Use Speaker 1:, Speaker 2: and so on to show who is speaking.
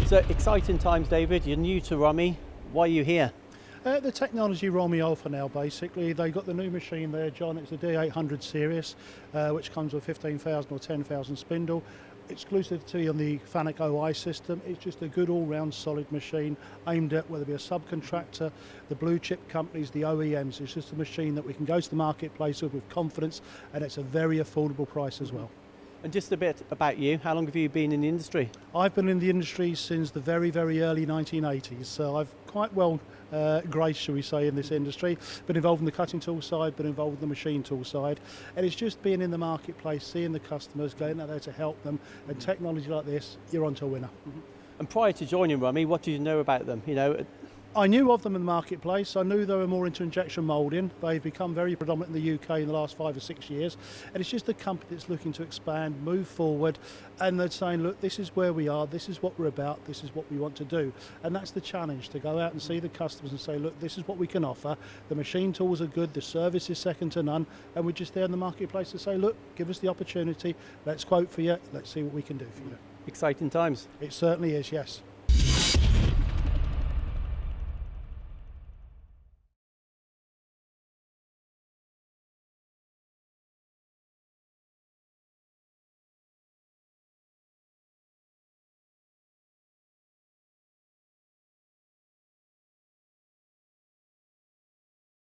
Speaker 1: So exciting times, David. You're new to Romi. Why are you here?
Speaker 2: The technology Romi offer now, basically, they got the new machine there, John. It's the D800 series, which comes with 15,000 or 10,000 spindle. Exclusive to on the Fanuc OI system. It's just a good all-round solid machine aimed at whether it be a subcontractor, the blue chip companies, the OEMs. It's just a machine that we can go to the marketplace with confidence, and it's a very affordable price as well.
Speaker 1: And just a bit about you. How long have you been in the industry?
Speaker 2: I've been in the industry since the very, very early 1980s, so I've quite well graced, shall we say, in this industry. Been involved in the cutting tool side, been involved in the machine tool side, and it's just being in the marketplace, seeing the customers, going out there to help them, and technology like this, you're onto a winner.
Speaker 1: And prior to joining Romi, what did you know about them?
Speaker 2: I knew of them in the marketplace. I knew they were more into injection moulding. They've become very predominant in the UK in the last 5 or 6 years. And it's just a company that's looking to expand, move forward. And they're saying, look, this is where we are. This is what we're about. This is what we want to do. And that's the challenge, to go out and see the customers and say, look, this is what we can offer. The machine tools are good. The service is second to none. And we're just there in the marketplace to say, look, give us the opportunity. Let's quote for you. Let's see what we can do for you.
Speaker 1: Exciting times.
Speaker 2: It certainly is, yes.